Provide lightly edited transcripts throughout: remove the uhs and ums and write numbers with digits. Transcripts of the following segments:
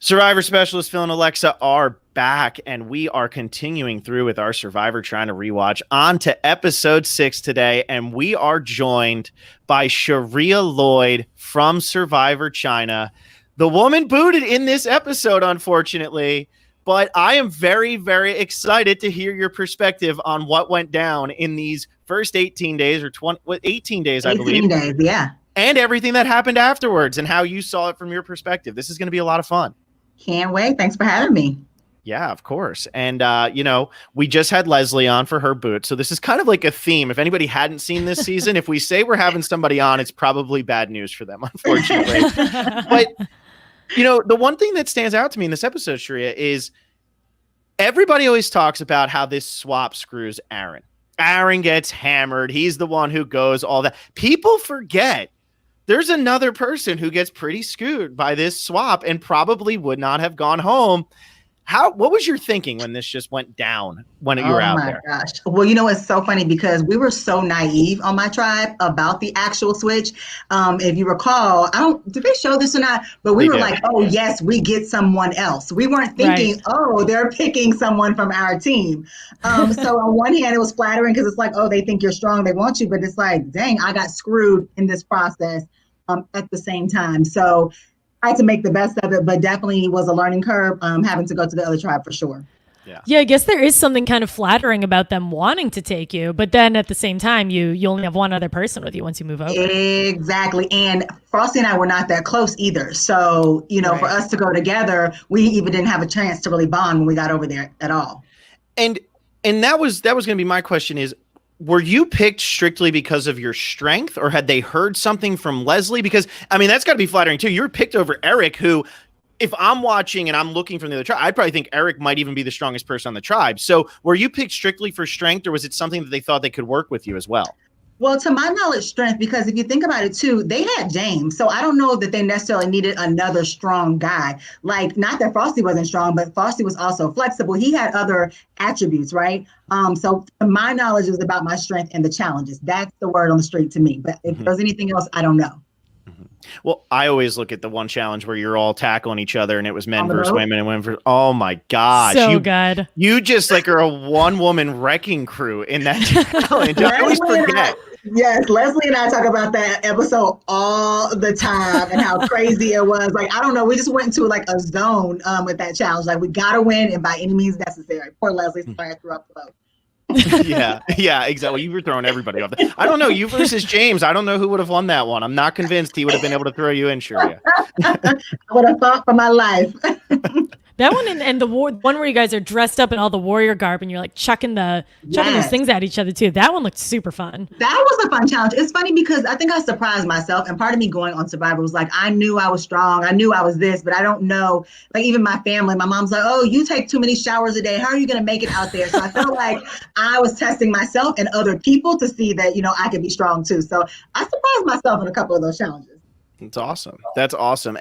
Survivor Specialist Phil and Alexa are back, and we are continuing through with our Survivor Trying to Rewatch on to episode 6 today, and we are joined by Sherea Lloyd from Survivor China. The woman booted in this episode, unfortunately, but I am very, very excited to hear your perspective on what went down in these first 18 days or 18 days, I believe. 18 days, yeah. And everything that happened afterwards and how you saw it from your perspective. This is going to be a lot of fun. Can't wait. Thanks for having me. Yeah, of course. And, we just had Leslie on for her boot. So this is kind of like a theme. If anybody hadn't seen this season, if we say we're having somebody on, it's probably bad news for them, unfortunately. But, the one thing that stands out to me in this episode, Sherea, is everybody always talks about how this swap screws Aaron. Aaron gets hammered. He's the one who goes all that. People forget there's another person who gets pretty screwed by this swap and probably would not have gone home. What was your thinking when this just went down when you were out there? Oh my gosh. Well, it's so funny because we were so naive on my tribe about the actual switch. If you recall, did they show this or not? But we were like, oh yes, we get someone else. We weren't thinking, oh, they're picking someone from our team. So on one hand, it was flattering because it's like, oh, they think you're strong. They want you. But it's like, dang, I got screwed in this process at the same time. So I had to make the best of it, but definitely was a learning curve having to go to the other tribe for sure. Yeah, I guess there is something kind of flattering about them wanting to take you, but then at the same time, you only have one other person with you once you move over. Exactly. And Frosty and I were not that close either. So, for us to go together, we even didn't have a chance to really bond when we got over there at all. And that was going to be my question is, were you picked strictly because of your strength, or had they heard something from Leslie? Because, that's got to be flattering too. You were picked over Eric, who, if I'm watching and I'm looking from the other tribe, I'd probably think Eric might even be the strongest person on the tribe. So were you picked strictly for strength, or was it something that they thought they could work with you as well? Well, to my knowledge, strength, because if you think about it too, they had James. So I don't know that they necessarily needed another strong guy. Like, not that Frosty wasn't strong, but Frosty was also flexible. He had other attributes, right? So to my knowledge, it was about my strength and the challenges. That's the word on the street to me. But if there's anything else, I don't know. Well, I always look at the one challenge where you're all tackling each other and it was men versus women and women versus, oh my gosh. So good. You just are a one-woman wrecking crew in that challenge. I always forget. Yes, Leslie and I talk about that episode all the time and how crazy it was. Like, I don't know, we just went into a zone with that challenge. Like, we got to win and by any means necessary. Poor Leslie, sorry I threw up the vote. Yeah, exactly. You were throwing everybody off. I don't know. You versus James. I don't know who would have won that one. I'm not convinced he would have been able to throw you in, Sherea. I would have fought for my life. That one and the one where you guys are dressed up in all the warrior garb and you're chucking those things at each other too. That one looked super fun. That was a fun challenge. It's funny because I think I surprised myself, and part of me going on Survivor was like, I knew I was strong. I knew I was this, but I don't know. Like, even my family, my mom's like, oh, you take too many showers a day. How are you going to make it out there? So I felt like I was testing myself and other people to see that, I could be strong too. So I surprised myself in a couple of those challenges. That's awesome. That's awesome.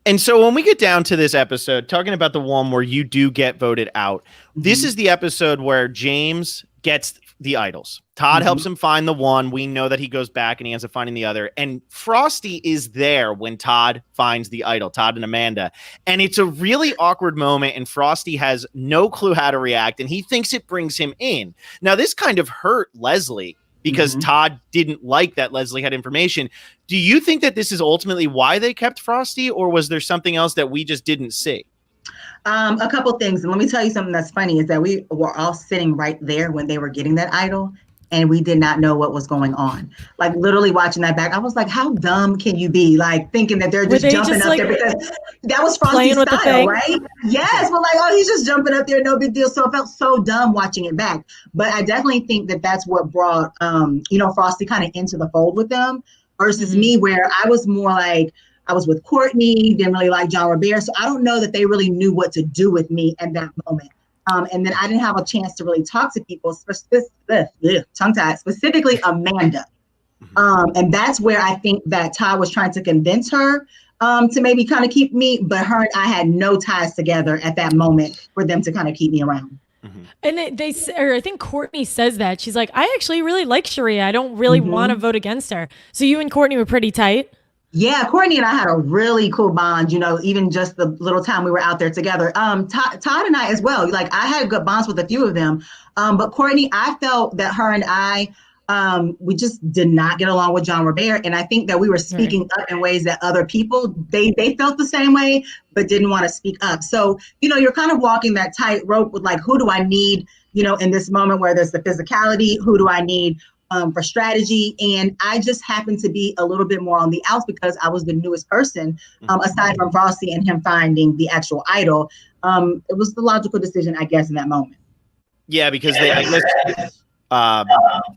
And so when we get down to this episode, talking about the one where you do get voted out, this is the episode where James gets the idols. Todd helps him find the one. We know that he goes back and he ends up finding the other. And Frosty is there when Todd finds the idol, Todd and Amanda. And it's a really awkward moment, and Frosty has no clue how to react, and he thinks it brings him in. Now, this kind of hurt Leslie, because Todd didn't like that Leslie had information. Do you think that this is ultimately why they kept Frosty, or was there something else that we just didn't see? A couple things. And let me tell you something that's funny is that we were all sitting right there when they were getting that idol, and we did not know what was going on. Like, literally watching that back, I was like, how dumb can you be? Like, thinking that they're just jumping up there because that was Frosty's style, right? Yes, but he's just jumping up there, no big deal. So it felt so dumb watching it back. But I definitely think that that's what brought, Frosty kind of into the fold with them versus me, where I was more like, I was with Courtney, didn't really like John Robert. So I don't know that they really knew what to do with me at that moment. And then I didn't have a chance to really talk to people, tongue-tied, specifically Amanda. And that's where I think that Todd was trying to convince her to maybe kind of keep me, but her and I had no ties together at that moment for them to kind of keep me around. And I think Courtney says that. She's like, I actually really like Sherea. I don't really want to vote against her. So you and Courtney were pretty tight? Yeah, Courtney and I had a really cool bond, even just the little time we were out there together. Todd and I as well. Like I had good bonds with a few of them. But Courtney, I felt that her and I, we just did not get along with John Robert. And I think that we were speaking up in ways that other people, they felt the same way, but didn't want to speak up. So, you're kind of walking that tightrope with like, who do I need, in this moment where there's the physicality, who do I need for strategy? And I just happened to be a little bit more on the outs because I was the newest person, aside from Frosty and him finding the actual idol. It was the logical decision, I guess, in that moment. Yeah, because I guess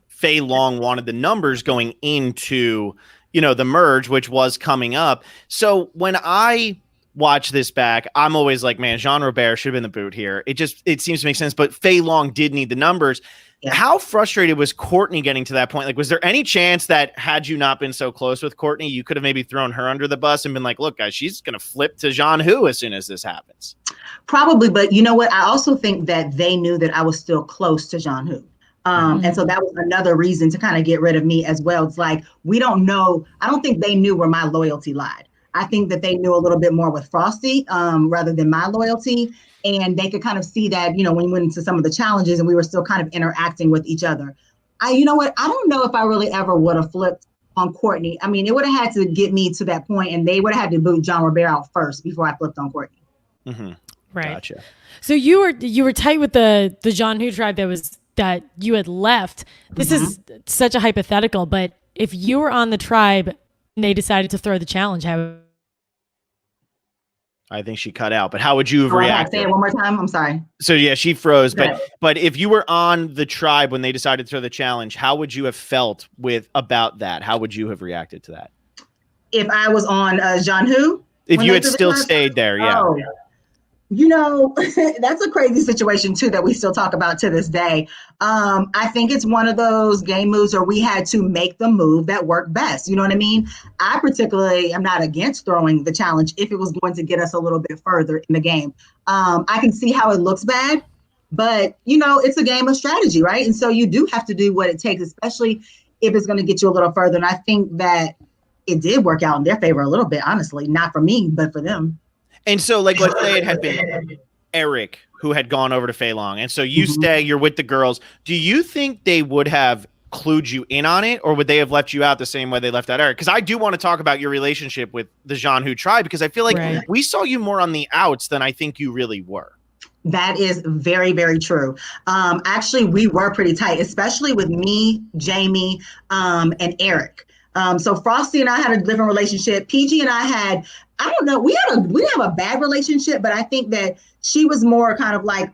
Fei Long wanted the numbers going into, the merge, which was coming up. So when I watch this back, I'm always like, man, Jean Robert should have been the boot here. It seems to make sense, but Fei Long did need the numbers. Yeah. How frustrated was Courtney getting to that point? Like, was there any chance that had you not been so close with Courtney, you could have maybe thrown her under the bus and been like, look, guys, she's going to flip to Jean Hu as soon as this happens? Probably. But you know what? I also think that they knew that I was still close to Jean Hu. And so that was another reason to kind of get rid of me as well. It's like, we don't know. I don't think they knew where my loyalty lied. I think that they knew a little bit more with Frosty rather than my loyalty. And they could kind of see that, when we went into some of the challenges and we were still kind of interacting with each other. You know what? I don't know if I really ever would have flipped on Courtney. I mean, it would have had to get me to that point and they would have had to boot John Robert out first before I flipped on Courtney. Mm-hmm. Right. Gotcha. So you were tight with the Jean Hu tribe that you had left. This is such a hypothetical, but if you were on the tribe and they decided to throw the challenge, how? I think she cut out, but how would you have reacted? Say it one more time. I'm sorry. So yeah, she froze. But if you were on the tribe when they decided to throw the challenge, how would you have felt about that? How would you have reacted to that? If I was on Jean Hu? If you had still stayed there, yeah. Oh. That's a crazy situation too that we still talk about to this day. I think it's one of those game moves where we had to make the move that worked best. You know what I mean? I particularly am not against throwing the challenge if it was going to get us a little bit further in the game. I can see how it looks bad, but it's a game of strategy, right? And so you do have to do what it takes, especially if it's going to get you a little further. And I think that it did work out in their favor a little bit, honestly, not for me, but for them. And so, like, let's say it had been Eric who had gone over to Fei Long. And so you stay, you're with the girls. Do you think they would have clued you in on it, or would they have left you out the same way they left out Eric? Because I do want to talk about your relationship with the Jean Hu tribe, because I feel like we saw you more on the outs than I think you really were. That is very, very true. Actually, we were pretty tight, especially with me, Jamie, and Eric. So Frosty and I had a different relationship. PG and I had, I don't know, we didn't have a bad relationship, but I think that she was more kind of like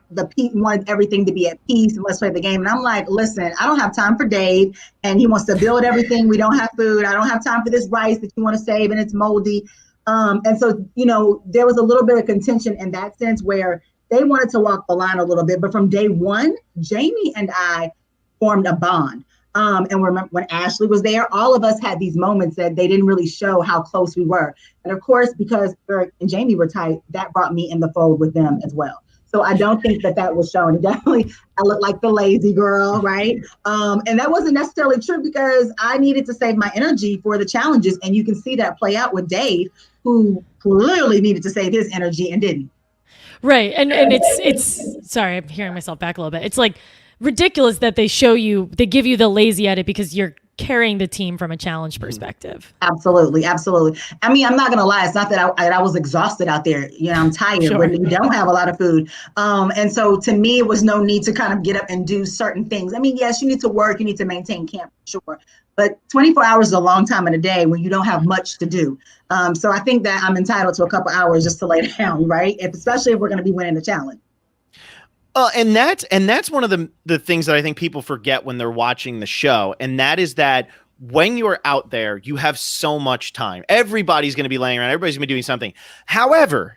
wanted everything to be at peace and let's play the game. And I'm like, listen, I don't have time for Dave, and he wants to build everything. We don't have food. I don't have time for this rice that you want to save and it's moldy. And so, there was a little bit of contention in that sense where they wanted to walk the line a little bit. But from day one, Jamie and I formed a bond. And remember when Ashley was there, all of us had these moments that they didn't really show how close we were. And of course, because Eric and Jamie were tight, that brought me in the fold with them as well. So I don't think that was shown. Definitely, I looked like the lazy girl, right? And that wasn't necessarily true because I needed to save my energy for the challenges. And you can see that play out with Dave, who clearly needed to save his energy and didn't. Right. And it's sorry, I'm hearing myself back a little bit. It's like ridiculous that they give you the lazy edit because you're carrying the team from a challenge perspective. Absolutely. I mean, I'm not going to lie. It's not that I was exhausted out there. I'm tired when you don't have a lot of food. And so to me, it was no need to kind of get up and do certain things. I mean, yes, you need to work, you need to maintain camp, sure. But 24 hours is a long time in a day when you don't have much to do. So I think that I'm entitled to a couple hours just to lay down, right? Especially if we're going to be winning the challenge. And that's one of the things that I think people forget when they're watching the show. And that is that when you're out there, you have so much time. Everybody's going to be laying around. Everybody's going to be doing something. However,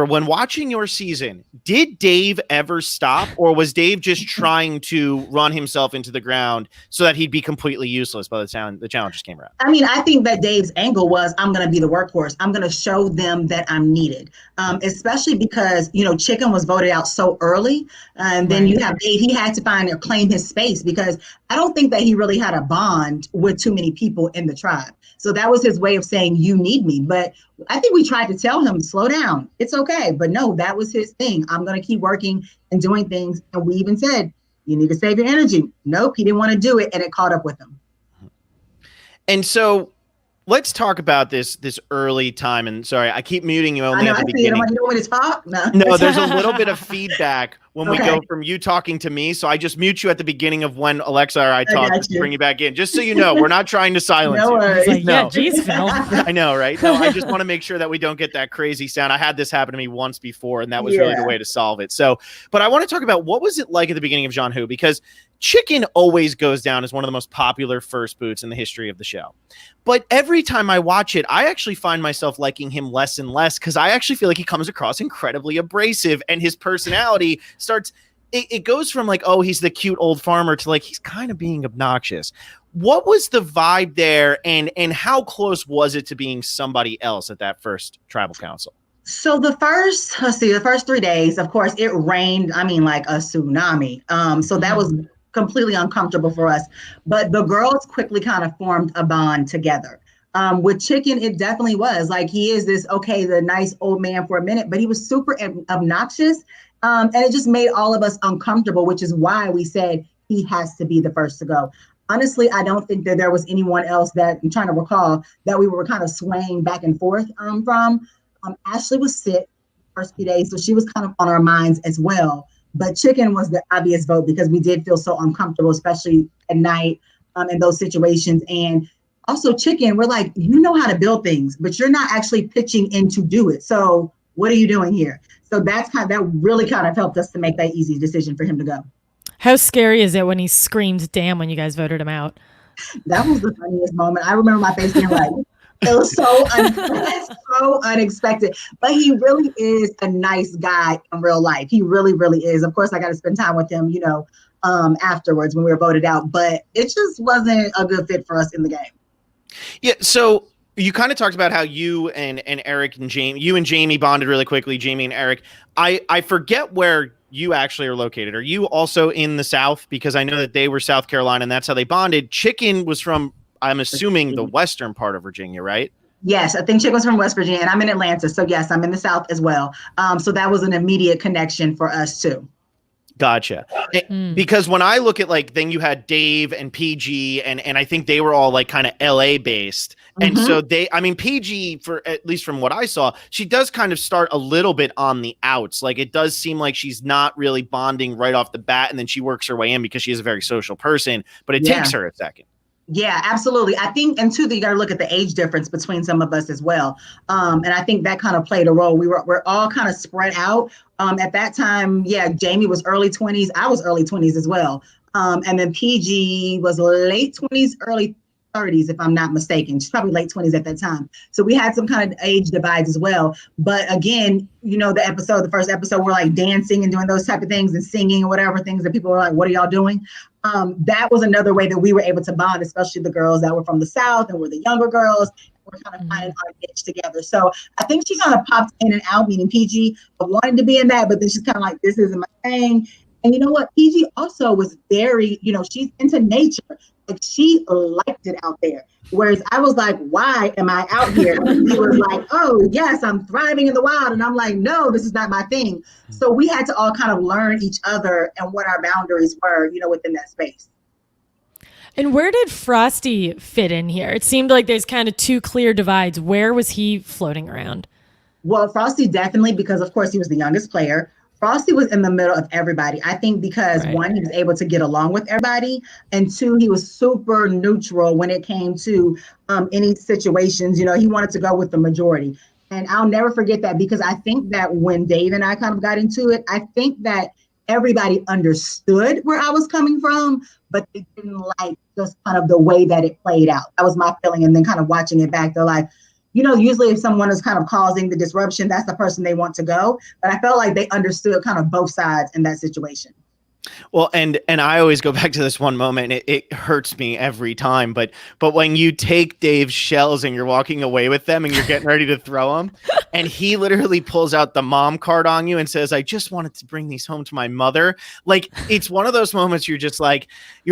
when watching your season, did Dave ever stop, or was Dave just trying to run himself into the ground so that he'd be completely useless by the time the challenges came around? I mean, I think that Dave's angle was, I'm going to be the workhorse. I'm going to show them that I'm needed, especially because, Chicken was voted out so early. And then you have Dave, he had to find or claim his space because I don't think that he really had a bond with too many people in the tribe. So that was his way of saying, you need me. But I think we tried to tell him, slow down. It's okay. But no, that was his thing. I'm going to keep working and doing things. And we even said, you need to save your energy. Nope, he didn't want to do it. And it caught up with him. And so let's talk about this early time. And sorry, I keep muting you only at the beginning. You don't want to talk? No, there's a little bit of feedback when we Okay. go from you talking to me. So I just mute you at the beginning of when Alexa or I talk to bring you back in. Just so you know, we're not trying to silence No you. worries. Like, No. yeah, geez, Phil. I know, right? No, I just want to make sure that we don't get that crazy sound. I had this happen to me once before, and that was really the way to solve it. So, but I want to talk about what was it like at the beginning of John Who, because Chicken always goes down as one of the most popular first boots in the history of the show. But every time I watch it, I actually find myself liking him less and less because I actually feel like he comes across incredibly abrasive, and his personality starts. It goes from like, oh, he's the cute old farmer to like he's kind of being obnoxious. What was the vibe there, and how close was it to being somebody else at that first tribal council? So the first 3 days, of course, it rained. I mean, like a tsunami. So that was completely uncomfortable for us. But the girls quickly kind of formed a bond together. With Chicken, it definitely was like he is this, the nice old man for a minute, but he was super obnoxious. And it just made all of us uncomfortable, which is why we said he has to be the first to go. Honestly, I don't think that there was anyone else that I'm trying to recall that we were kind of swaying back and forth from. Ashley was sick the first few days, so she was kind of on our minds as well. But Chicken was the obvious vote because we did feel so uncomfortable, especially at night in those situations. And also Chicken, we're like, you know how to build things, but you're not actually pitching in to do it. So what are you doing here? So that really kind of helped us to make that easy decision for him to go. How scary is it when he screamed damn when you guys voted him out? That was the funniest moment. I remember my face being like, it was so unexpected. But he really is a nice guy in real life. He really, really is. Of course, I got to spend time with him, afterwards when we were voted out. But it just wasn't a good fit for us in the game. Yeah, so you kind of talked about how you and Eric and Jamie bonded really quickly, Jamie and Eric. I forget where you actually are located. Are you also in the South? Because I know that they were South Carolina and that's how they bonded. Chicken was from, I'm assuming, the western part of Virginia, right? Yes, I think Chicken was from West Virginia, and I'm in Atlanta. So yes, I'm in the South as well. So that was an immediate connection for us too. Gotcha. Because when I look at then you had Dave and PG and I think they were all like kind of LA based. And so PG, for at least from what I saw, she does kind of start a little bit on the outs. Like it does seem like she's not really bonding right off the bat. And then she works her way in because she is a very social person, but it takes her a second. Yeah, absolutely. I think, and two, that you got to look at the age difference between some of us as well. And I think that kind of played a role. We're all kind of spread out. At that time, Jamie was early 20s. I was early 20s as well. And then PG was late 20s, early 30s, if I'm not mistaken. She's probably late 20s at that time. So we had some kind of age divides as well. But again, the first episode, we're like dancing and doing those type of things and singing or whatever, things that people were like, what are y'all doing? That was another way that we were able to bond, especially the girls that were from the South and were the younger girls. We're kind of finding our niche together. So I think she kind of popped in and out, meaning PG wanted to be in that, but then she's kind of like, this isn't my thing. And you know what? PG also was very, she's into nature. Like she liked it out there. Whereas I was like, why am I out here? And he was like, oh, yes, I'm thriving in the wild. And I'm like, no, this is not my thing. So we had to all kind of learn each other and what our boundaries were, within that space. And where did Frosty fit in here? It seemed like there's kind of two clear divides. Where was he floating around? Well, Frosty definitely, because of course he was the youngest player. Frosty was in the middle of everybody. I think because one, he was able to get along with everybody, and two, he was super neutral when it came to any situations. He wanted to go with the majority. And I'll never forget that, because I think that when Dave and I kind of got into it, I think that everybody understood where I was coming from, but they didn't like just kind of the way that it played out. That was my feeling. And then kind of watching it back, they're like, usually if someone is kind of causing the disruption, that's the person they want to go. But I felt like they understood kind of both sides in that situation. Well, and I always go back to this one moment. It hurts me every time. But when you take Dave's shells and you're walking away with them and you're getting ready to throw them, and he literally pulls out the mom card on you and says, "I just wanted to bring these home to my mother." Like, it's one of those moments you're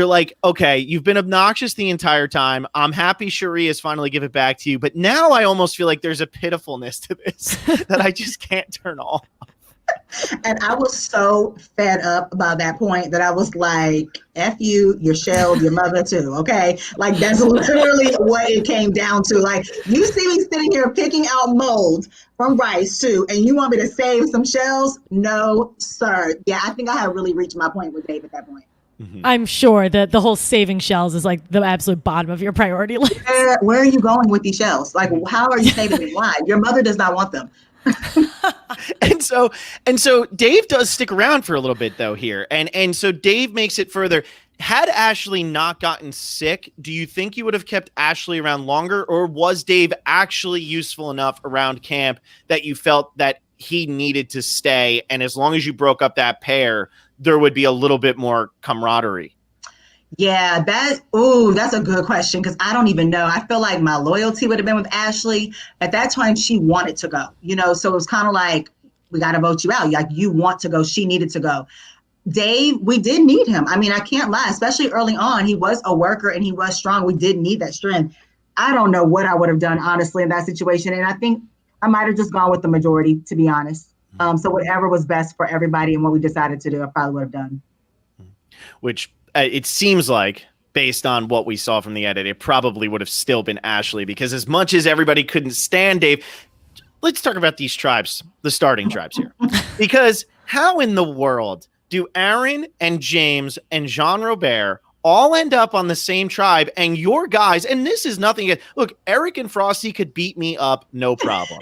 like, okay, you've been obnoxious the entire time. I'm happy Sherea has finally give it back to you, but now I almost feel like there's a pitifulness to this that I just can't turn off. And I was so fed up by that point that I was like, F you, your shell, your mother too, okay? Like, that's literally what it came down to. Like, you see me sitting here picking out molds from rice too, and you want me to save some shells? No, sir. Yeah, I think I had really reached my point with Dave at that point. I'm sure that the whole saving shells is like the absolute bottom of your priority list. Where are you going with these shells? Like, how are you saving them? Why? Your mother does not want them. and so Dave does stick around for a little bit though here. And so Dave makes it further. Had Ashley not gotten sick, do you think you would have kept Ashley around longer, or was Dave actually useful enough around camp that you felt that he needed to stay? And as long as you broke up that pair, there would be a little bit more camaraderie. Yeah, that's a good question, because I don't even know. I feel like my loyalty would have been with Ashley. At that time, she wanted to go, so it was kind of like, we got to vote you out. Like, you want to go. She needed to go. Dave, we did need him. I mean, I can't lie, especially early on. He was a worker and he was strong. We did need that strength. I don't know what I would have done, honestly, in that situation. And I think I might have just gone with the majority, to be honest. So whatever was best for everybody and what we decided to do, I probably would have done. Which it seems like, based on what we saw from the edit, it probably would have still been Ashley, because as much as everybody couldn't stand Dave, let's talk about these tribes, the starting tribes here. Because how in the world do Aaron and James and Jean Robert all end up on the same tribe, and your guys, and this is nothing, look, Eric and Frosty could beat me up, no problem.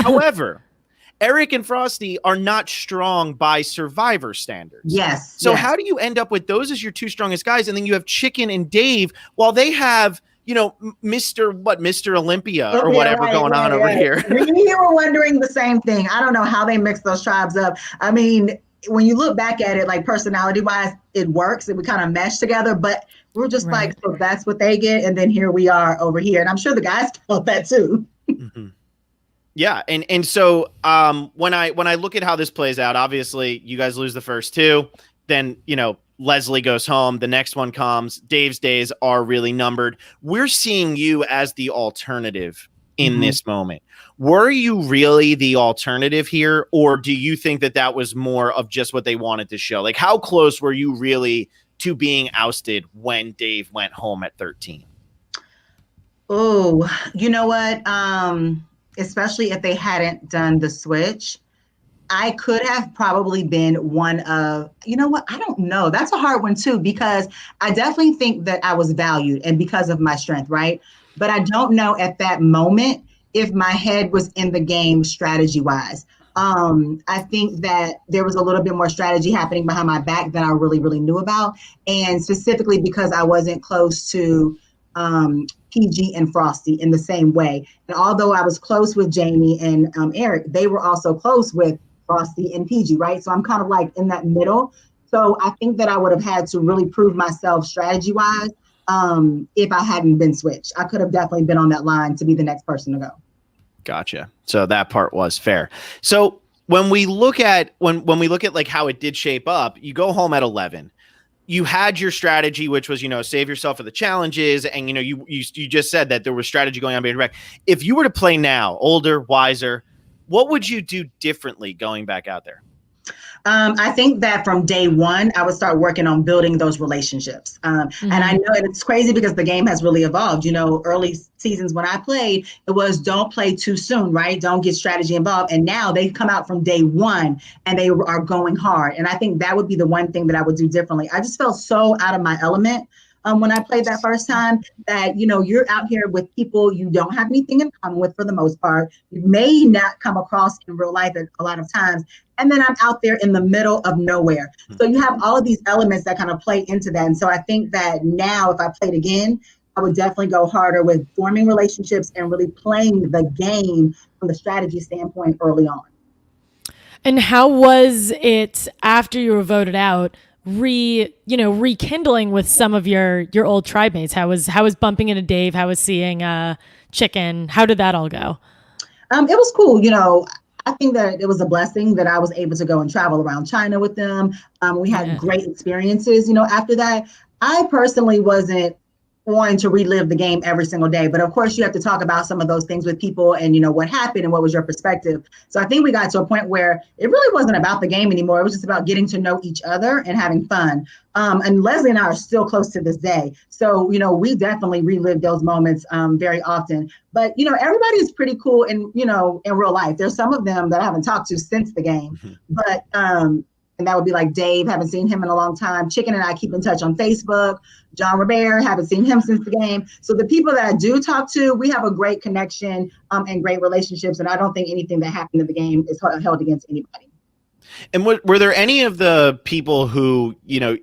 However, Eric and Frosty are not strong by Survivor standards. Yes. So how do you end up with those as your two strongest guys? And then you have Chicken and Dave, while they have, Mr. Olympia or whatever going on over here. We were wondering the same thing. I don't know how they mix those tribes up. I mean, when you look back at it, like, personality wise, it works and we kind of mesh together, but we're just like, so that's what they get. And then here we are over here. And I'm sure the guys felt that too. Mm-hmm. Yeah, and so when I look at how this plays out, obviously you guys lose the first two, then Leslie goes home, the next one comes, Dave's days are really numbered. We're seeing you as the alternative in this moment. Were you really the alternative here, or do you think that was more of just what they wanted to show? Like, how close were you really to being ousted when Dave went home at 13? Oh, you know what? Especially if they hadn't done the switch, I could have probably been one of, I don't know. That's a hard one too, because I definitely think that I was valued and because of my strength, right? But I don't know at that moment if my head was in the game strategy wise. I think that there was a little bit more strategy happening behind my back than I really, really knew about. And specifically because I wasn't close to PG and Frosty in the same way. And although I was close with Jamie and Eric, they were also close with Frosty and PG, right? So I'm kind of like in that middle. So I think that I would have had to really prove myself strategy-wise if I hadn't been switched. I could have definitely been on that line to be the next person to go. Gotcha. So that part was fair. So when we look at like how it did shape up, you go home at 11. You had your strategy, which was, save yourself for the challenges. And, you just said that there was strategy going on behind your back. If you were to play now, older, wiser, what would you do differently going back out there? I think that from day one, I would start working on building those relationships. And I know it's crazy because the game has really evolved. Early seasons when I played, it was don't play too soon, right? Don't get strategy involved. And now they've come out from day one and they are going hard. And I think that would be the one thing that I would do differently. I just felt so out of my element when I played that first time that, you're out here with people you don't have anything in common with for the most part. You may not come across in real life a lot of times. And then I'm out there in the middle of nowhere. So you have all of these elements that kind of play into that. And so I think that now if I played again, I would definitely go harder with forming relationships and really playing the game from the strategy standpoint early on. And how was it after you were voted out rekindling with some of your old tribe mates? How was bumping into Dave? How was seeing Chicken? How did that all go? It was cool. I think that it was a blessing that I was able to go and travel around China with them. We had great experiences, after that. I personally wasn't wanting to relive the game every single day, but of course you have to talk about some of those things with people and, what happened and what was your perspective. So I think we got to a point where it really wasn't about the game anymore. It was just about getting to know each other and having fun. And Leslie and I are still close to this day. So, we definitely relive those moments very often. But, everybody is pretty cool in real life. There's some of them that I haven't talked to since the game. But and that would be like Dave, haven't seen him in a long time. Chicken and I keep in touch on Facebook. John Robert, haven't seen him since the game. So the people that I do talk to, we have a great connection and great relationships. And I don't think anything that happened in the game is held against anybody. And were there any of the people who,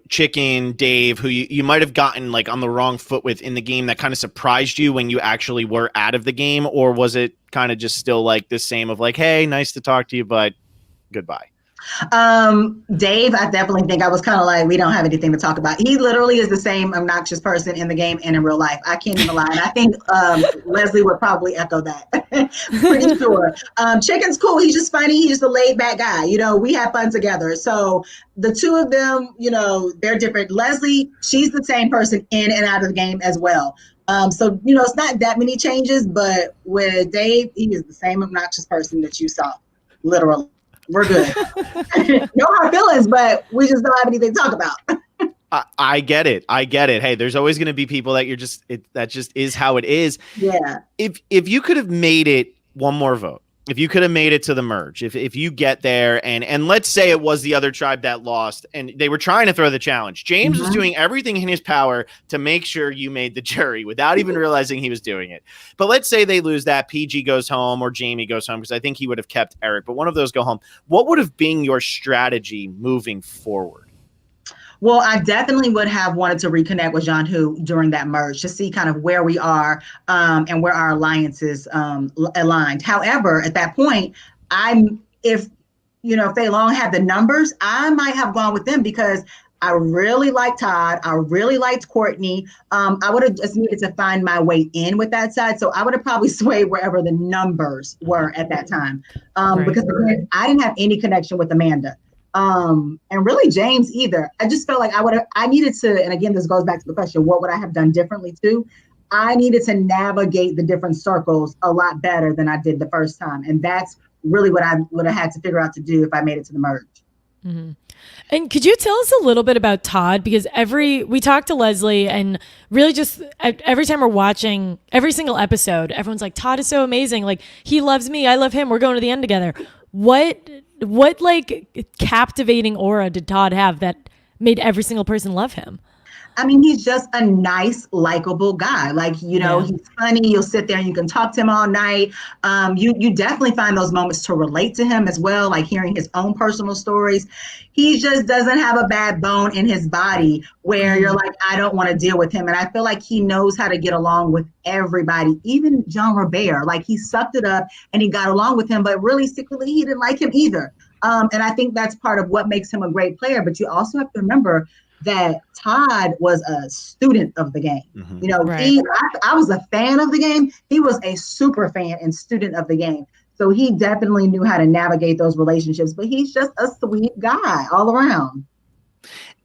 Chicken, Dave, who you might have gotten like on the wrong foot with in the game that kind of surprised you when you actually were out of the game? Or was it kind of just still like the same of like, hey, nice to talk to you, but goodbye? Dave, I definitely think I was kind of like, we don't have anything to talk about. He literally is the same obnoxious person in the game and in real life. I can't even lie. And I think Leslie would probably echo that. Pretty sure. Chicken's cool. He's just funny. He's just a laid back guy. We have fun together. So the two of them, they're different. Leslie, she's the same person in and out of the game as well. So, it's not that many changes, but with Dave, he is the same obnoxious person that you saw, literally. We're good. No hard feelings, but we just don't have anything to talk about. I get it. Hey, there's always going to be people that that just is how it is. Yeah. If you could have made it one more vote, if you could have made it to the merge, if you get there and let's say it was the other tribe that lost and they were trying to throw the challenge, James was doing everything in his power to make sure you made the jury without even realizing he was doing it. But let's say they lose that, PG goes home or Jamie goes home, because I think he would have kept Eric, but one of those go home. What would have been your strategy moving forward? Well, I definitely would have wanted to reconnect with John Hu during that merge to see kind of where we are and where our alliances aligned. However, at that point, if Fei Long had the numbers, I might have gone with them because I really liked Todd. I really liked Courtney. I would have just needed to find my way in with that side. So I would have probably swayed wherever the numbers were at that time. Because again, I didn't have any connection with Amanda. And really James either. I just felt like I needed to, and again, this goes back to the question, what would I have done differently too? I needed to navigate the different circles a lot better than I did the first time. And that's really what I would have had to figure out to do if I made it to the merge. Mm-hmm. And could you tell us a little bit about Todd? Because we talked to Leslie and really just every time we're watching every single episode, everyone's like, Todd is so amazing. Like, he loves me. I love him. We're going to the end together. What like captivating aura did Todd have that made every single person love him? I mean, he's just a nice, likable guy. Like, he's funny. You'll sit there and you can talk to him all night. You definitely find those moments to relate to him as well, like hearing his own personal stories. He just doesn't have a bad bone in his body where you're like, I don't want to deal with him. And I feel like he knows how to get along with everybody, even John Robert. Like, he sucked it up and he got along with him, but really secretly he didn't like him either. And I think that's part of what makes him a great player. But you also have to remember that Todd was a student of the game. Right. I was a fan of the game. He was a super fan and student of the game. So he definitely knew how to navigate those relationships, but he's just a sweet guy all around.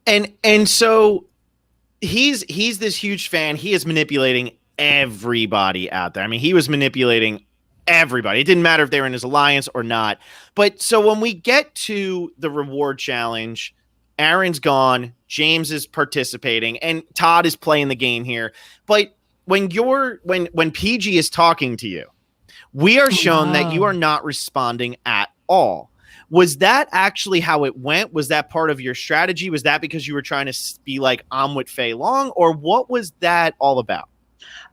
And so he's this huge fan. He is manipulating everybody out there. I mean, he was manipulating everybody. It didn't matter if they were in his alliance or not. But so when we get to the reward challenge, Aaron's gone, James is participating, and Todd is playing the game here. But when PG is talking to you, we are shown that you are not responding at all. Was that actually how it went? Was that part of your strategy? Was that because you were trying to be like, I'm with Fei Long? Or what was that all about?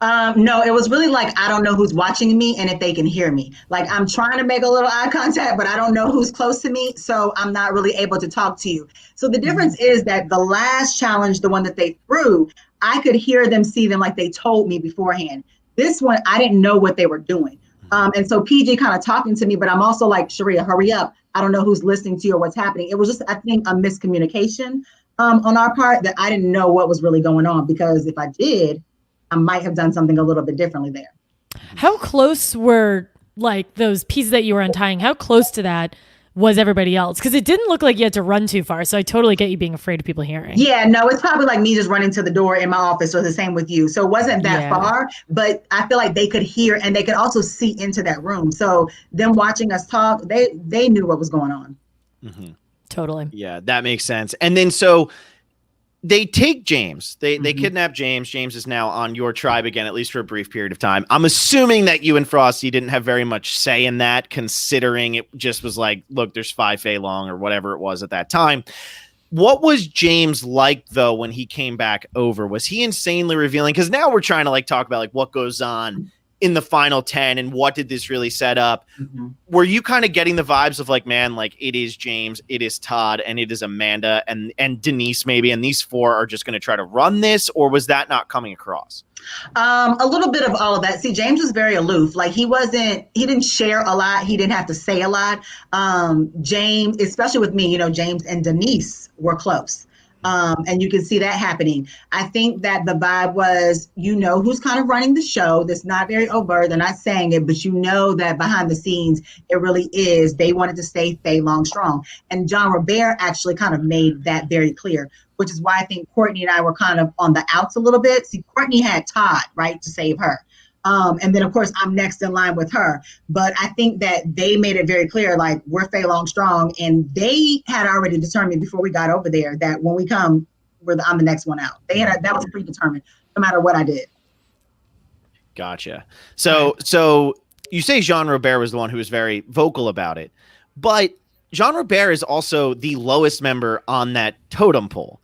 No, it was really like, I don't know who's watching me and if they can hear me. Like, I'm trying to make a little eye contact, but I don't know who's close to me. So I'm not really able to talk to you. So the difference is that the last challenge, the one that they threw, I could hear them, see them like they told me beforehand. This one, I didn't know what they were doing. And so PG kind of talking to me, but I'm also like, Sherea, hurry up. I don't know who's listening to you or what's happening. It was just, I think, a miscommunication. on our part that I didn't know what was really going on, because if I did, I might have done something a little bit differently there. How close were like those pieces that you were untying? How close to that was everybody else? Because it didn't look like you had to run too far. So I totally get you being afraid of people hearing. Yeah, no, it's probably like me just running to the door in my office, or the same with you. So it wasn't that far, but I feel like they could hear, and they could also see into that room. So them watching us talk, they knew what was going on. Mm-hmm. Totally. Yeah, that makes sense. And then so they take James. They kidnap James. James is now on your tribe again, at least for a brief period of time. I'm assuming that you and Frosty didn't have very much say in that, considering it just was like, look, there's 5 Fae long or whatever it was at that time. What was James like, though, when he came back over? Was he insanely revealing? Because now we're trying to like talk about like what goes on in the final 10 and what did this really set up. Were you kind of getting the vibes of like, man, like it is James, it is Todd, and it is Amanda and Denise maybe, and these 4 are just going to try to run this? Or was that not coming across? A little bit of all of that. See, James was very aloof. Like he didn't share a lot. He didn't have to say a lot. James, especially with me, James and Denise were close. And you can see that happening. I think that the vibe was, who's kind of running the show. That's not very overt. They're not saying it, but that behind the scenes, it really is. They wanted to stay Faye long strong. And John Robert actually kind of made that very clear, which is why I think Courtney and I were kind of on the outs a little bit. See, Courtney had Todd, right, to save her. And then, of course, I'm next in line with her. But I think that they made it very clear, like, we're Faye Long Strong. And they had already determined before we got over there that when we come, I'm the next one out. That was predetermined, no matter what I did. Gotcha. So you say Jean Robert was the one who was very vocal about it. But Jean Robert is also the lowest member on that totem pole.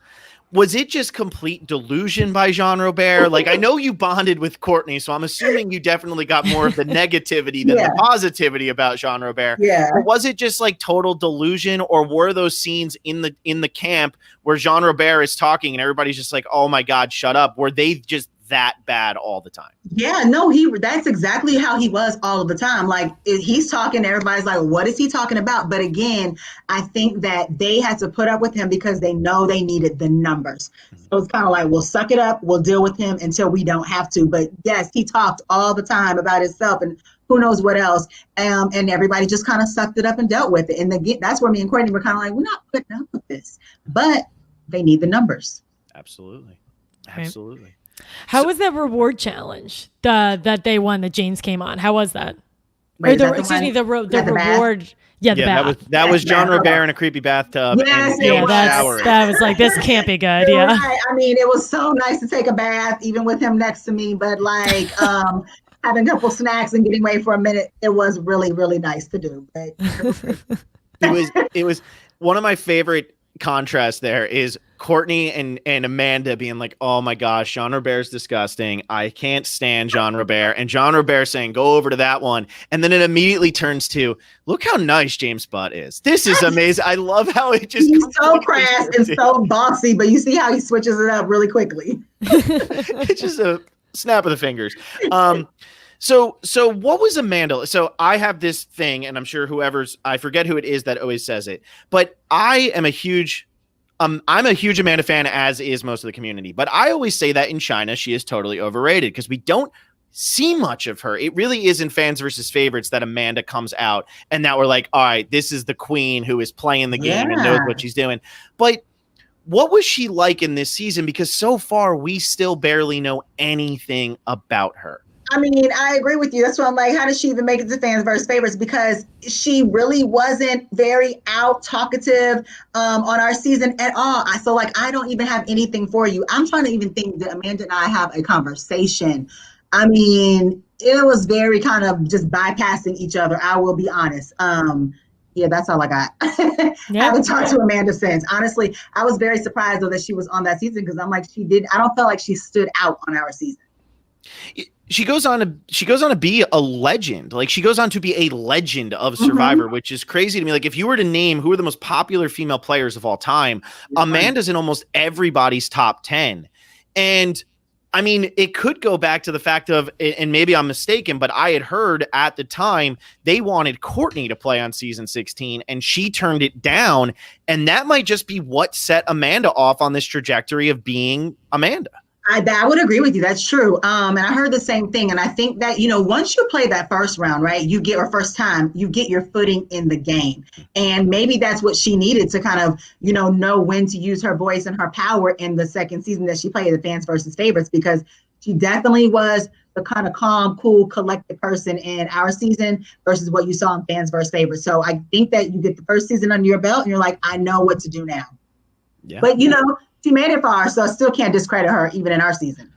Was it just complete delusion by Jean Robert? Like, I know you bonded with Courtney, so I'm assuming you definitely got more of the negativity than the positivity about Jean Robert. Yeah. But was it just like total delusion, or were those scenes in the camp where Jean Robert is talking and everybody's just like, oh my God, shut up? Were they just that bad all the time? Yeah, no, that's exactly how he was all of the time. Like he's talking, everybody's like, what is he talking about? But again, I think that they had to put up with him because they know they needed the numbers. So it's kind of like, we'll suck it up, we'll deal with him until we don't have to. But yes, he talked all the time about himself and who knows what else. And everybody just kind of sucked it up and dealt with it. And again, that's where me and Courtney were kind of like, we're not putting up with this, but they need the numbers. Absolutely. Right. How was that reward challenge that they won that James came on? How was that? Wait, the reward. Yeah, the bath. That was John Robert in a creepy bathtub. Yes, that was like, this can't be good. Yeah. Right. I mean, it was so nice to take a bath, even with him next to me, but like having a couple snacks and getting away for a minute, it was really, really nice to do. But it was one of my favorite contrast there is Courtney and Amanda being like, oh my gosh, Jean Robert's disgusting. I can't stand Jean Robert. And Jean Robert saying, go over to that one. And then it immediately turns to, look how nice James Butt is. This is amazing. I love how it just he's so crass and so bossy, but you see how he switches it up really quickly. It's just a snap of the fingers. So what was Amanda? So I have this thing, and I'm sure I forget who it is that always says it, but I am a huge Amanda fan, as is most of the community. But I always say that in China, she is totally overrated because we don't see much of her. It really is in Fans versus Favorites that Amanda comes out and that we're like, all right, this is the queen who is playing the game and knows what she's doing. But what was she like in this season? Because so far we still barely know anything about her. I mean, I agree with you. That's why I'm like, how did she even make it to Fans versus Favorites? Because she really wasn't very talkative on our season at all. I don't even have anything for you. I'm trying to even think that Amanda and I have a conversation. I mean, it was very kind of just bypassing each other. I will be honest. Yeah, that's all I got. I haven't talked to Amanda since. Honestly, I was very surprised though that she was on that season because I'm like, I don't feel like she stood out on our season. She goes on to be a legend. Like she goes on to be a legend of Survivor, which is crazy to me. Like if you were to name who are the most popular female players of all time, Amanda's in almost everybody's top 10. And I mean, it could go back to the fact of, and maybe I'm mistaken, but I had heard at the time they wanted Courtney to play on season 16 and she turned it down. And that might just be what set Amanda off on this trajectory of being Amanda. I would agree with you. That's true. And I heard the same thing. And I think that, once you play that first round, right, or first time, you get your footing in the game. And maybe that's what she needed to kind of, know when to use her voice and her power in the second season that she played, the Fans versus Favorites, because she definitely was the kind of calm, cool, collected person in our season versus what you saw in Fans versus Favorites. So I think that you get the first season under your belt and you're like, I know what to do now. Yeah. But, she made it far, so I still can't discredit her even in our season.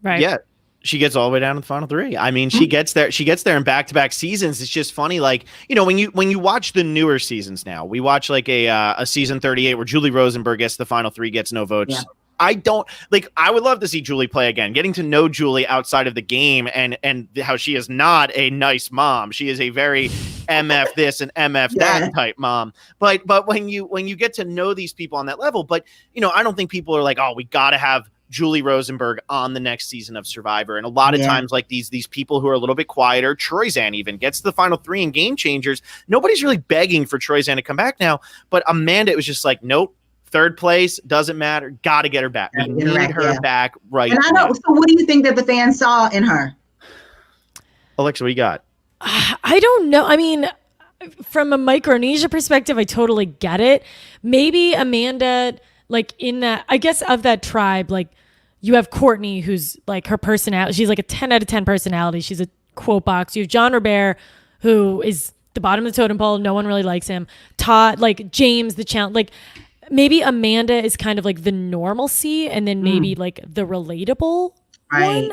Right. Yeah. She gets all the way down to the final three. I mean, she gets there in back-to-back seasons. It's just funny, like, when you watch the newer seasons now, we watch like a season 38 where Julie Rosenberg gets the final three, gets no votes. Yeah. I would love to see Julie play again, getting to know Julie outside of the game and how she is not a nice mom. She is a very MF this and MF that type mom. But when you get to know these people on that level, but I don't think people are like, oh, we got to have Julie Rosenberg on the next season of Survivor. And a lot of times, like these people who are a little bit quieter, Troyzan even gets to the final three in Game Changers. Nobody's really begging for Troyzan to come back now, but Amanda, it was just like, nope. Third place, doesn't matter. Got to get her back. We need her back right now. And I know. So what do you think that the fans saw in her? Alexa, what you got? I don't know. I mean, from a Micronesia perspective, I totally get it. Maybe Amanda, like in that, I guess of that tribe, like you have Courtney, who's like her personality. She's like a 10 out of 10 personality. She's a quote box. You have John Robert, who is the bottom of the totem pole. No one really likes him. Todd, like James, the challenge, like, maybe Amanda is kind of like the normalcy and then maybe like the relatable one.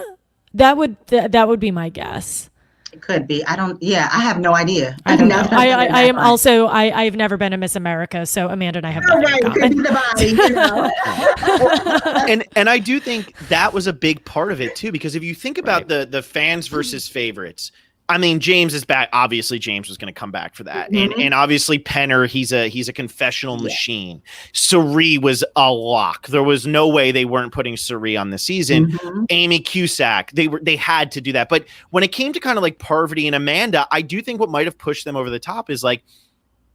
That would be my guess. It could be. I have no idea. I don't know. I am also, I've never been a Miss America, so Amanda and I have nothing in common. And I do think that was a big part of it too, because if you think about the fans versus favorites, I mean, James is back. Obviously, James was going to come back for that. And obviously Penner, he's a confessional machine. Cirie was a lock. There was no way they weren't putting Cirie on the season. Amy Cusack, they had to do that. But when it came to kind of like Parvati and Amanda, I do think what might have pushed them over the top is like,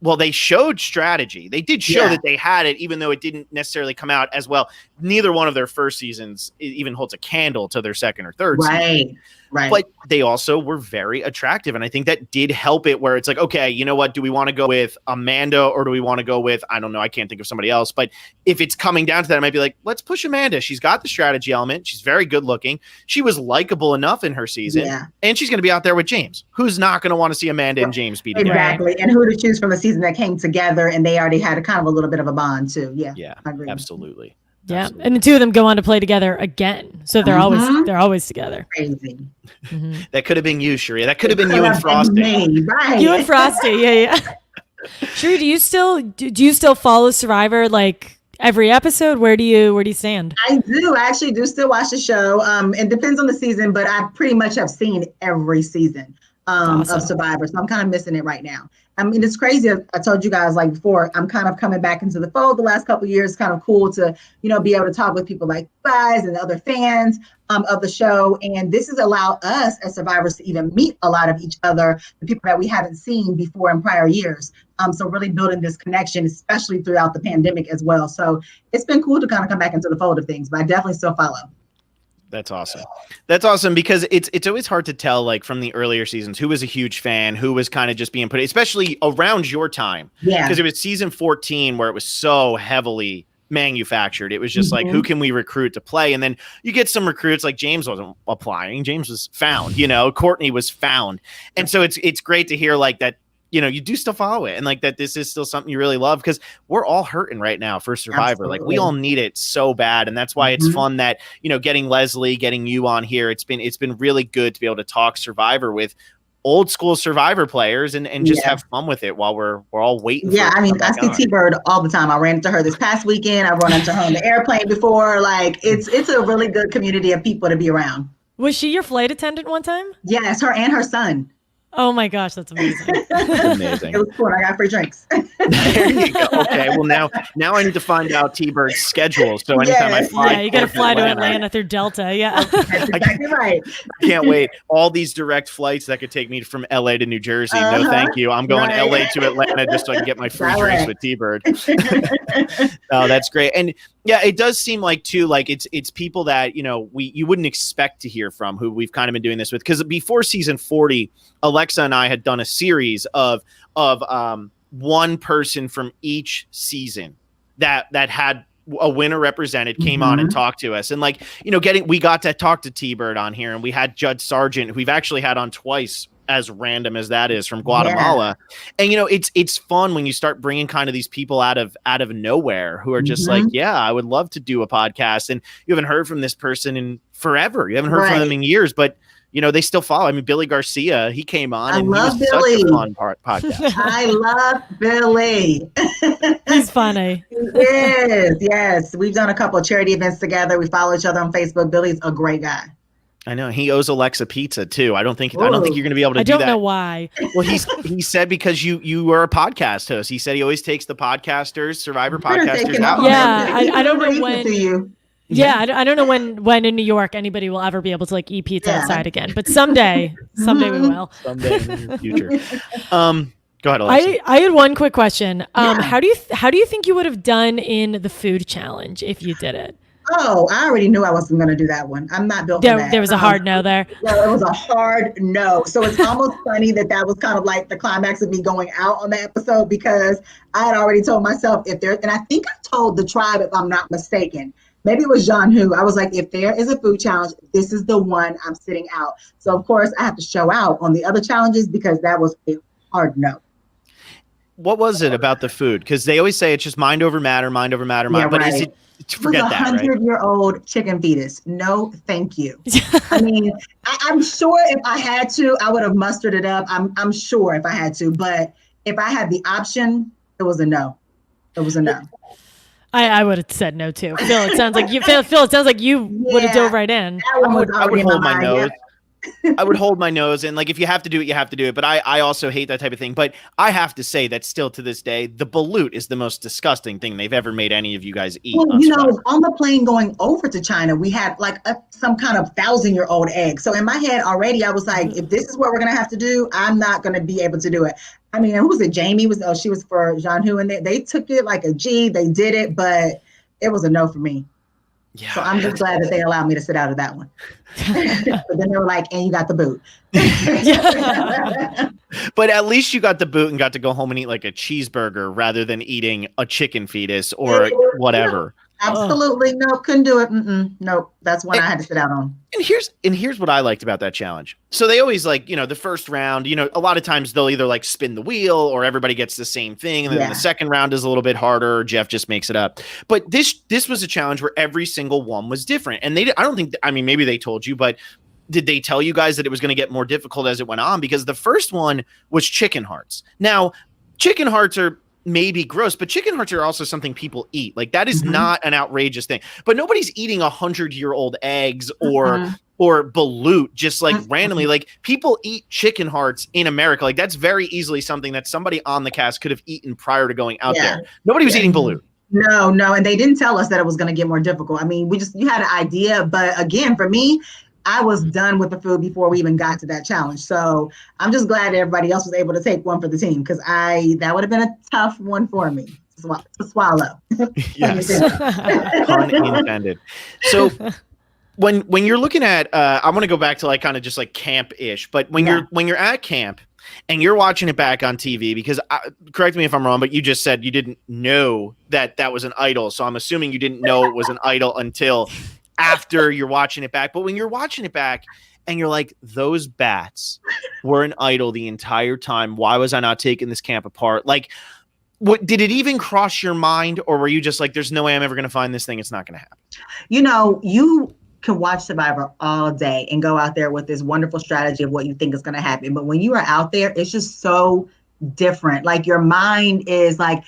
well, they showed strategy. They did show that they had it, even though it didn't necessarily come out as well. Neither one of their first seasons even holds a candle to their second or third season. Right. But they also were very attractive. And I think that did help it where it's like, okay, you know what? Do we want to go with Amanda or do we want to go with, I don't know, I can't think of somebody else. But if it's coming down to that, I might be like, let's push Amanda. She's got the strategy element. She's very good looking. She was likable enough in her season. Yeah. And she's going to be out there with James. Who's not going to want to see Amanda and James be together? Exactly. And who to choose from a season that came together and they already had a kind of a little bit of a bond too. Yeah. Yeah, I agree. Absolutely. Yeah, and the two of them go on to play together again, so they're always together. Crazy. That could have been you, Sherea. That could have been you and Frosty. Right. You and Frosty. Yeah. Sherea, do you still follow Survivor like every episode? Where do you stand? I do. I actually do still watch the show. It depends on the season, but I pretty much have seen every season of Survivor, so I'm kind of missing it right now. I mean, it's crazy. I told you guys like before, I'm kind of coming back into the fold the last couple of years. It's kind of cool to, be able to talk with people like you guys and other fans of the show. And this has allowed us as survivors to even meet a lot of each other, the people that we haven't seen before in prior years. So really building this connection, especially throughout the pandemic as well. So it's been cool to kind of come back into the fold of things, but I definitely still follow. That's awesome. That's awesome because it's always hard to tell, like from the earlier seasons, who was a huge fan, who was kind of just being put, especially around your time. Yeah. Because it was season 14 where it was so heavily manufactured. It was just like, who can we recruit to play? And then you get some recruits like James wasn't applying. James was found, Courtney was found. And so it's great to hear like that, you do still follow it and like that this is still something you really love because we're all hurting right now for Survivor. Absolutely. Like we all need it so bad. And that's why it's fun that, getting Leslie, getting you on here, it's been really good to be able to talk Survivor with old school Survivor players and just have fun with it while we're all waiting. Yeah. I mean, I see T-Bird all the time. I ran into her this past weekend. I run into her on the airplane before. Like it's a really good community of people to be around. Was she your flight attendant one time? Yes. Her and her son. Oh my gosh, that's amazing. Amazing. It was cool. I got free drinks. There you go. Okay, well now I need to find out T-Bird's schedule. So anytime I fly, Yeah, you got to fly to Atlanta through Delta. Yeah. That's exactly right. I can't wait. All these direct flights that could take me from LA to New Jersey. No, thank you. I'm going LA to Atlanta just so I can get my free drinks with T-Bird. Oh, that's great. And yeah, it does seem like too, like it's people that, you wouldn't expect to hear from, who we've kind of been doing this with. Because before season 40, Alexa and I had done a series of one person from each season that had a winner represented came on and talked to us. And we got to talk to T-Bird on here, and we had Judge Sargent, who we've actually had on twice, as random as that is, from Guatemala. Yeah. And it's fun when you start bringing kind of these people out of nowhere who are just like, yeah, I would love to do a podcast. And you haven't heard from this person in forever. You haven't heard from them in years, but they still follow. I mean, Billy Garcia, he came on. And love Billy. Such a fun podcast. I love Billy. He's funny. He is. Yes. We've done a couple of charity events together. We follow each other on Facebook. Billy's a great guy. I know he owes Alexa pizza too. I don't think you're going to be able to do that. I don't know why. Well, he said because you were a podcast host. He said he always takes the podcasters, Survivor podcasters out. Yeah, I don't know when. Yeah, I don't know when in New York anybody will ever be able to eat pizza outside again. But someday we will. Someday in the future. Go ahead, Alexa. I had one quick question. How do you think you would have done in the food challenge if you did it? Oh, I already knew I wasn't going to do that one. I'm not built for that. There was a hard no there. Yeah, it was a hard no. So it's almost funny that was kind of like the climax of me going out on the episode, because I had already told myself and I think I told the tribe, if I'm not mistaken, maybe it was John who, I was like, if there is a food challenge, this is the one I'm sitting out. So of course I have to show out on the other challenges, because that was a hard no. What was it about the food? Because they always say it's just mind over matter. Yeah, but is it? Forget that, right? 100-year-old chicken fetus. No, thank you. I mean, I'm sure if I had to, I would have mustered it up. I'm sure if I had to, but if I had the option, it was a no. It was a no. I would have said no too. Phil, it sounds like you would have dove right in. I would hold my nose. I would hold my nose, and if you have to do it, you have to do it. But I also hate that type of thing. But I have to say that still to this day, the balut is the most disgusting thing they've ever made any of you guys eat. Well, on the plane going over to China, we had some kind of 1,000-year-old egg. So in my head already, I was like, if this is what we're gonna have to do, I'm not gonna be able to do it. I mean, who was it? Jamie she was for Jean Hu, and they took it like a G. They did it, but it was a no for me. Yeah, so I'm just glad that they allowed me to sit out of that one. But then they were like, and you got the boot. But at least you got the boot and got to go home and eat like a cheeseburger rather than eating a chicken fetus or whatever. Absolutely. No, couldn't do it. Nope. That's one I had to sit out on. And here's what I liked about that challenge. So they always the first round, a lot of times they'll either spin the wheel or everybody gets the same thing. And then the second round is a little bit harder. Or Jeff just makes it up. But this was a challenge where every single one was different. And maybe they told you, but did they tell you guys that it was going to get more difficult as it went on? Because the first one was chicken hearts. Now, chicken hearts are maybe gross, but chicken hearts are also something people eat. That is not an outrageous thing. But nobody's eating 100-year-old eggs or balut just randomly. People eat chicken hearts in America. That's very easily something that somebody on the cast could have eaten prior to going out there. Nobody was eating balut. No, and they didn't tell us that it was going to get more difficult. I mean, you had an idea, but again, for me, I was done with the food before we even got to that challenge. So I'm just glad everybody else was able to take one for the team, because that would have been a tough one for me to swallow. Yes, pun intended. So when you're looking at, I'm going to go back to kind of just camp-ish, but when you're at camp and you're watching it back on TV, because correct me if I'm wrong, but you just said you didn't know that was an idol. So I'm assuming you didn't know it was an idol until after you're watching it back. But when you're watching it back and you're like, those bats were an idol the entire time, why was I not taking this camp apart? What did it even cross your mind, or were you just like, there's no way I'm ever going to find this thing, it's not going to happen? You can watch Survivor all day and go out there with this wonderful strategy of what you think is going to happen, but when you are out there, it's just so different. Your mind is at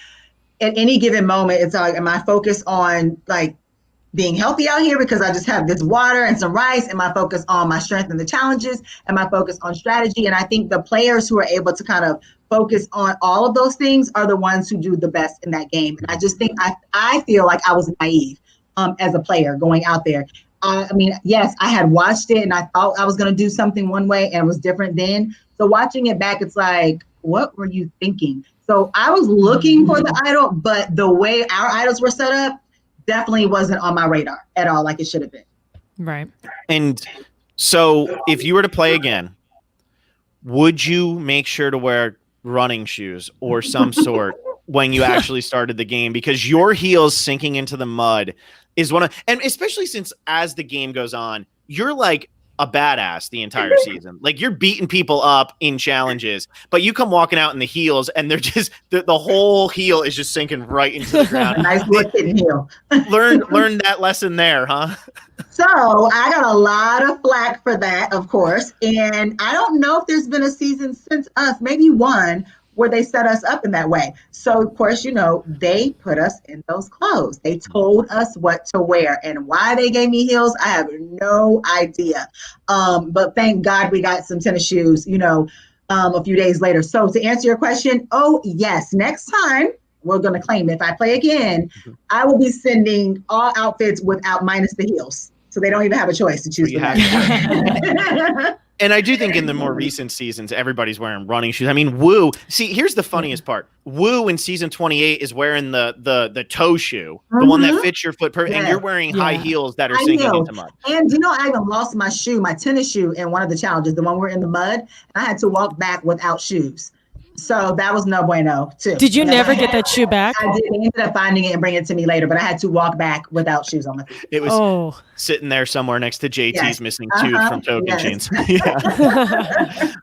any given moment, it's am I focused on being healthy out here because I just have this water and some rice, and my focus on my strength and the challenges, and my focus on strategy. And I think the players who are able to kind of focus on all of those things are the ones who do the best in that game. And I just think I feel like I was naive as a player going out there. I mean, yes, I had watched it and I thought I was going to do something one way and it was different then. So watching it back, it's like, what were you thinking? So I was looking for the idol, but the way our idols were set up definitely wasn't on my radar at all like it should have been. Right. And so if you were to play again, would you make sure to wear running shoes or some sort when you actually started the game? Because your heels sinking into the mud is and especially since as the game goes on, you're like a badass the entire season. Like you're beating people up in challenges, but you come walking out in the heels and they're just the whole heel is just sinking right into the ground. Nice looking heel. learn that lesson there, huh? So I got a lot of flack for that, of course. And I don't know if there's been a season since us, maybe one, where they set us up in that way. So, of course, they put us in those clothes. They told us what to wear, and why they gave me heels, I have no idea. But thank God we got some tennis shoes, a few days later. So to answer your question, oh yes, next time we're going to claim it. If I play again, I will be sending all outfits minus the heels. So they don't even have a choice to choose. And I do think in the more recent seasons, everybody's wearing running shoes. I mean, Wu. See, here's the funniest part. Wu in season 28 is wearing the toe shoe, the one that fits your foot perfect, and you're wearing high heels that are sinking into mud. And I even lost my tennis shoe in one of the challenges, the one we're in the mud. And I had to walk back without shoes. So that was no bueno too. Did you never get that shoe back? I did. They ended up finding it and bringing it to me later, but I had to walk back without shoes on my feet. It was sitting there somewhere next to JT's missing tooth from Token Chains.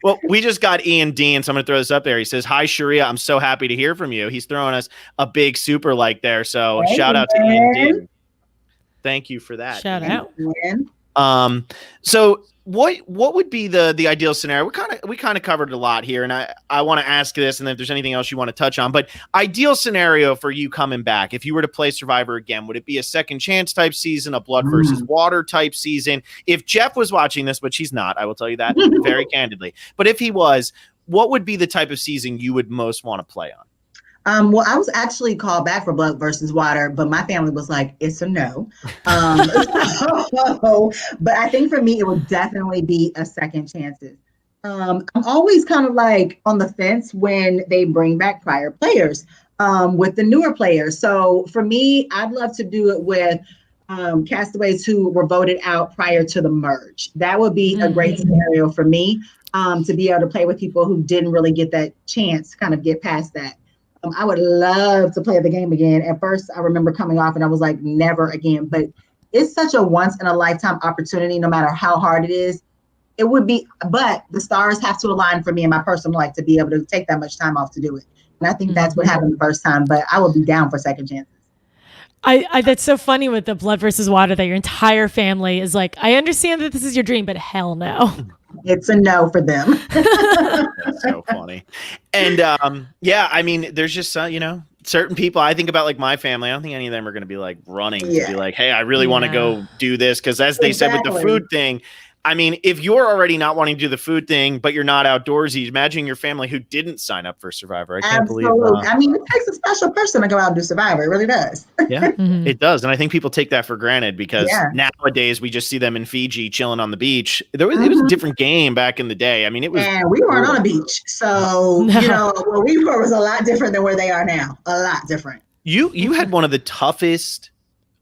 Well, we just got Ian Dean, so I'm going to throw this up there. He says, "Hi, Sherea. I'm so happy to hear from you." He's throwing us a big super like there. So shout out to Ian Dean. Thank you for that. Shout out. So what would be the ideal scenario? We kind of covered a lot here, and I want to ask this, and if there's anything else you want to touch on, but ideal scenario for you coming back, if you were to play Survivor again, would it be a second chance type season, a blood versus water type season? If Jeff was watching this, which he's not, I will tell you that very candidly, but if he was, what would be the type of season you would most want to play on? Well, I was actually called back for blood versus water, but my family was like, it's a no. But I think for me, it would definitely be a second chances. I'm always kind of like on the fence when they bring back prior players with the newer players. So for me, I'd love to do it with castaways who were voted out prior to the merge. That would be a great scenario for me to be able to play with people who didn't really get that chance to kind of get past that. I would love to play the game again. At first, I remember coming off and I was like, never again. But it's such a once in a lifetime opportunity, no matter how hard it is. It would be, but the stars have to align for me in my personal life to be able to take that much time off to do it. And I think that's what happened the first time, but I would be down for second chances. I that's so funny with the blood versus water that your entire family is like, I understand that this is your dream, but hell no. It's a no for them. That's so funny. And I mean, there's just certain people. I think about like my family. I don't think any of them are going to be like running to be like, hey, I really want to go do this, because as they said with the food thing, I mean, if you're already not wanting to do the food thing, but you're not outdoorsy, imagine your family who didn't sign up for Survivor. I can't believe. I mean, it takes a special person to go out and do Survivor. It really does. Yeah, it does. And I think people take that for granted because nowadays we just see them in Fiji chilling on the beach. It was a different game back in the day. I mean, it was. And we weren't on a beach. So, where we were was a lot different than where they are now. A lot different. You had one of the toughest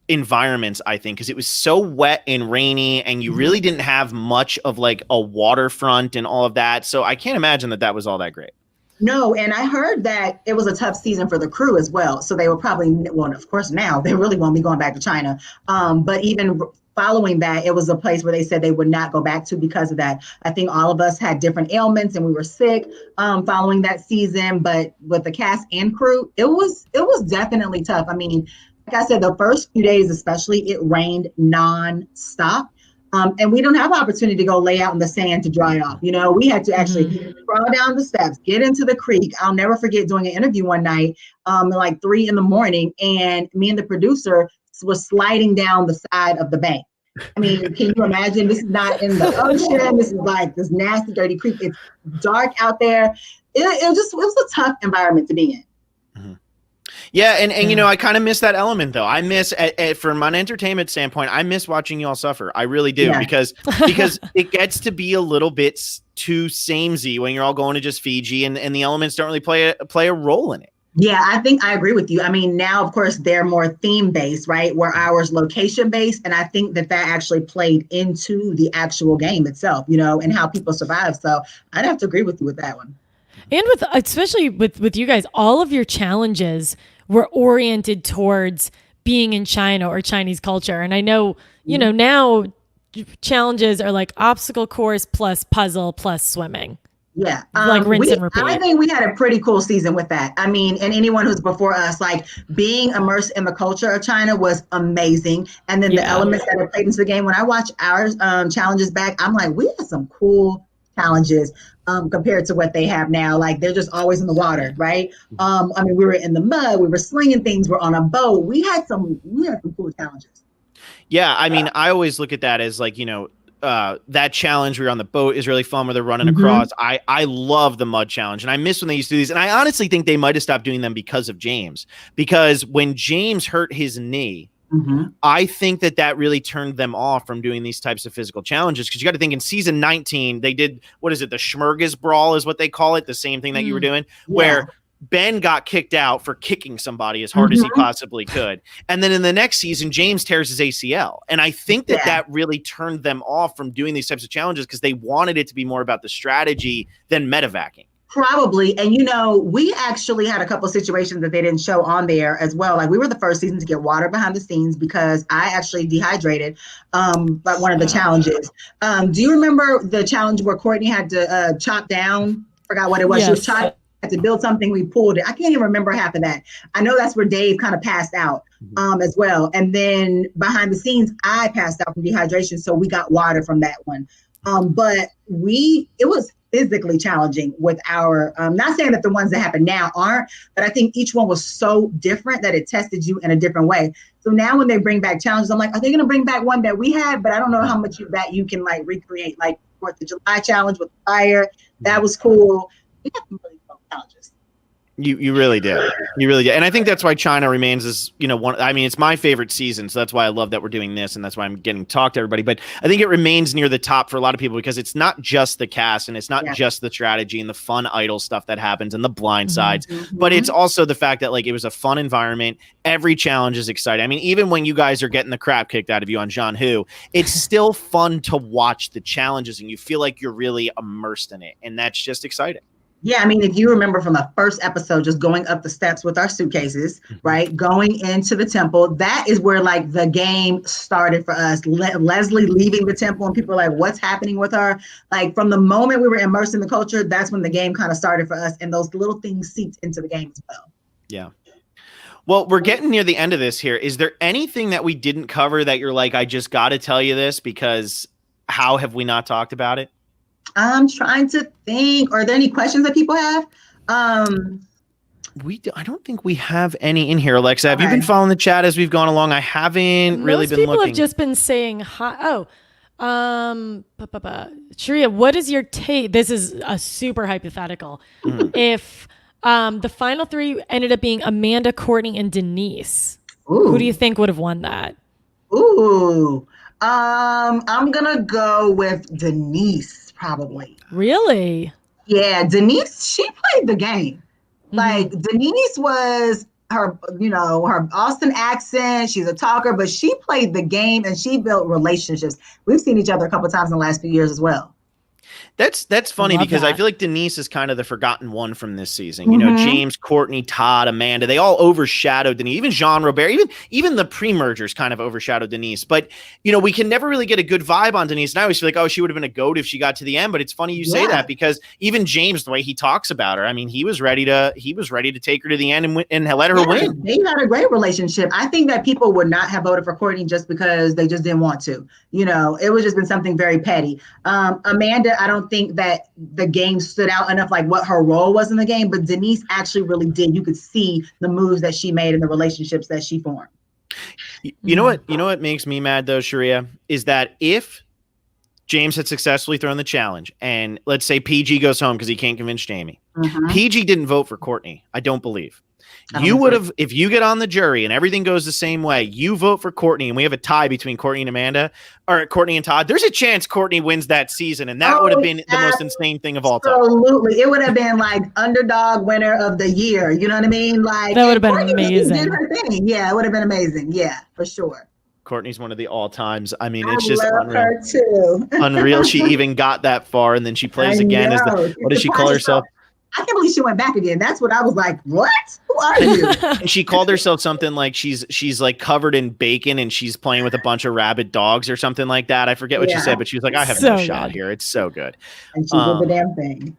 environments, I think, because it was so wet and rainy and you really didn't have much of like a waterfront and all of that. So I can't imagine that was all that great. No, and I heard that it was a tough season for the crew as well. So they were probably, well, of course now they really won't be going back to China. But even following that, it was a place where they said they would not go back to because of that. I think all of us had different ailments and we were sick following that season. But with the cast and crew, it was definitely tough. I mean, like I said, the first few days, especially, it rained nonstop. And we don't have an opportunity to go lay out in the sand to dry off. We had to actually crawl down the steps, get into the creek. I'll never forget doing an interview one night, like 3 a.m, and me and the producer was sliding down the side of the bank. I mean, can you imagine? This is not in the ocean. This is like this nasty, dirty creek. It's dark out there. It was a tough environment to be in. Yeah, and you know, I kind of miss that element though. I miss, from an entertainment standpoint, I miss watching y'all suffer. I really do, because it gets to be a little bit too samey when you're all going to just Fiji, and the elements don't really play a role in it. Yeah, I think I agree with you. I mean, now, of course, they're more theme-based, right? Where ours location-based. And I think that actually played into the actual game itself, you know, and how people survive. So I'd have to agree with you with that one. And especially with you guys, all of your challenges were oriented towards being in China or Chinese culture. And I know, you know, now challenges are like obstacle course plus puzzle plus swimming. Yeah. Like rinse and repeat. I think we had a pretty cool season with that. I mean, and anyone who's before us, like being immersed in the culture of China was amazing. And then the elements that are played into the game, when I watch our challenges back, I'm like, we had some cool challenges compared to what they have now. Like they're just always in the water, right? I mean, we were in the mud, we were slinging things, we're on a boat. We had some cool challenges. Yeah. I mean, I always look at that as like, you know, that challenge where you're on the boat is really fun, where they're running across. I love the mud challenge, and I miss when they used to do these. And I honestly think they might have stopped doing them because of James, because when James hurt his knee, I think that really turned them off from doing these types of physical challenges. Because you got to think, in season 19, they did, what is it? The Schmerges Brawl is what they call it. The same thing that you were doing, where Ben got kicked out for kicking somebody as hard as he possibly could. And then in the next season, James tears his ACL. And I think that really turned them off from doing these types of challenges, because they wanted it to be more about the strategy than medevacing. Probably. And, you know, we actually had a couple of situations that they didn't show on there as well. Like we were the first season to get water behind the scenes because I actually dehydrated by one of the challenges. Do you remember the challenge where Courtney had to chop down? Forgot what it was. She was trying to build something. We pulled it. I can't even remember half of that. I know that's where Dave kind of passed out as well. And then behind the scenes, I passed out from dehydration. So we got water from that one. But it was physically challenging with our, not saying that the ones that happen now aren't, but I think each one was so different that it tested you in a different way. So now when they bring back challenges, I'm like, are they going to bring back one that we had? But I don't know how much of that you can like recreate, like 4th of July challenge with fire. That was cool. We have some really cool challenges. You really did. You really did. And I think that's why China remains as, you know, one. I mean, it's my favorite season. So that's why I love that we're doing this. And that's why I'm getting to talk to everybody. But I think it remains near the top for a lot of people, because it's not just the cast and it's not just the strategy and the fun idle stuff that happens and the blind sides, but it's also the fact that like it was a fun environment. Every challenge is exciting. I mean, even when you guys are getting the crap kicked out of you on John Who, it's still fun to watch the challenges and you feel like you're really immersed in it. And that's just exciting. Yeah, I mean, if you remember from the first episode, just going up the steps with our suitcases, right? Going into the temple, that is where like the game started for us. Leslie leaving the temple and people are like, what's happening with her? Like from the moment we were immersed in the culture, that's when the game kind of started for us. And those little things seeped into the game as well. Yeah. Well, we're getting near the end of this here. Is there anything that we didn't cover that you're like, I just got to tell you this, because how have we not talked about it? I'm trying to think. Are there any questions that people have? I don't think we have any in here, Alexa. Have you been following the chat as we've gone along? I haven't really been looking. Most people have just been saying hi. Sherea, what is your take? This is a super hypothetical. If the final 3 ended up being Amanda, Courtney, and Denise, who do you think would have won that? I'm gonna go with Denise. Probably. Really? Yeah, Denise, she played the game. Like Denise was her Austin accent. She's a talker, but she played the game and she built relationships. We've seen each other a couple of times in the last few years as well. That's funny because I feel like Denise is kind of the forgotten one from this season. You know, James, Courtney, Todd, Amanda, they all overshadowed Denise. Even Jean Robert, even the pre-mergers kind of overshadowed Denise. But, you know, we can never really get a good vibe on Denise. And I always feel like, oh, she would have been a GOAT if she got to the end. But it's funny you say that, because even James, the way he talks about her, I mean, he was ready to take her to the end and let her win. They had a great relationship. I think that people would not have voted for Courtney just because they just didn't want to. You know, it would just been something very petty. Amanda, I don't think that the game stood out enough, like what her role was in the game, but Denise actually really did. You could see the moves that she made and the relationships that she formed. You know what? You know what makes me mad though, Sherea, is that if James had successfully thrown the challenge, and let's say PG goes home because he can't convince Jamie. PG didn't vote for Courtney. I don't believe. You would have, if you get on the jury and everything goes the same way, you vote for Courtney and we have a tie between Courtney and Amanda, or Courtney and Todd, there's a chance Courtney wins that season. And that would have been the most insane thing of all time. Absolutely. It would have been like underdog winner of the year. You know what I mean? Like that would have been Courtney amazing. Did her thing. Yeah, it would have been amazing. Yeah, for sure. Courtney's one of the all times. I mean, it's just love unreal. Her too. Unreal. She even got that far, and then she plays again. What does she call herself? I can't believe she went back again. That's what I was like. What? Who are you? And she called herself something like she's like covered in bacon and she's playing with a bunch of rabid dogs or something like that. I forget what she said, but she was like, I have no shot here. It's so good. And she did the damn thing.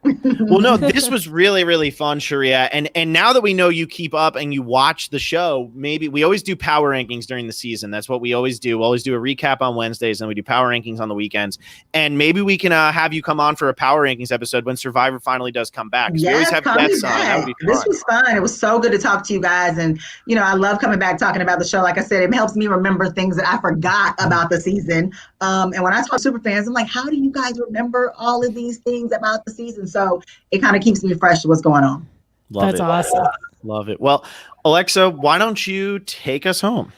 Well, no, this was really, really fun, Sherea. And now that we know you keep up and you watch the show, maybe we always do power rankings during the season. That's what we always do. We'll always do a recap on Wednesdays and we do power rankings on the weekends. And maybe we can have you come on for a power rankings episode when Survivor finally does come back. Yes, we always have guests on. That would be fun. This was fun. It was so good to talk to you guys. And, you know, I love coming back talking about the show. Like I said, it helps me remember things that I forgot about the season. And when I talk to super fans, I'm like, how do you guys remember all of these things about the season? So it kind of keeps me fresh to what's going on. That's awesome. Love it. Well, Alexa, why don't you take us home?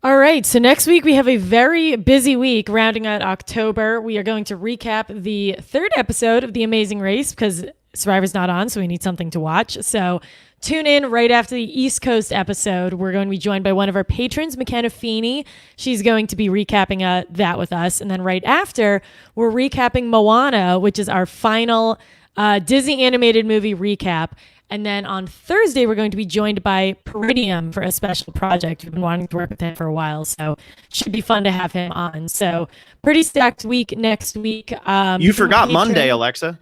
All right. So next week we have a very busy week rounding out October. We are going to recap the third episode of The Amazing Race because Survivor's not on, so we need something to watch. So tune in right after the East Coast episode. We're going to be joined by one of our patrons, McKenna Feeney. She's going to be recapping that with us. And then right after, we're recapping Moana, which is our final Disney animated movie recap. And then on Thursday, we're going to be joined by Peridium for a special project. We've been wanting to work with him for a while, so it should be fun to have him on. So pretty stacked week next week. You forgot Monday, Alexa.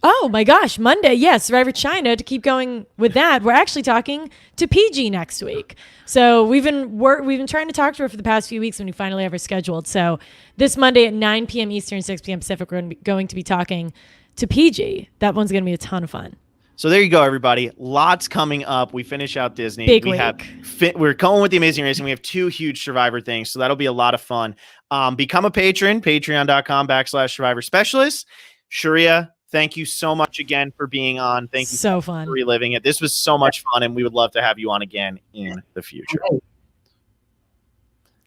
Oh my gosh, Monday. Yes, Survivor China. To keep going with that, we're actually talking to PG next week. So we've been trying to talk to her for the past few weeks when we finally have her scheduled. So this Monday at 9 p.m. Eastern, 6 p.m. Pacific, we're going to be talking to PG. That one's going to be a ton of fun. So there you go, everybody. Lots coming up. We finish out Disney. Big week. We're going with The Amazing Race, and we have 2 huge Survivor things. So that'll be a lot of fun. Become a patron, patreon.com/Survivor Specialist. Sherea, thank you so much again for being on. Thank you so fun for reliving it. This was so much fun, and we would love to have you on again in the future.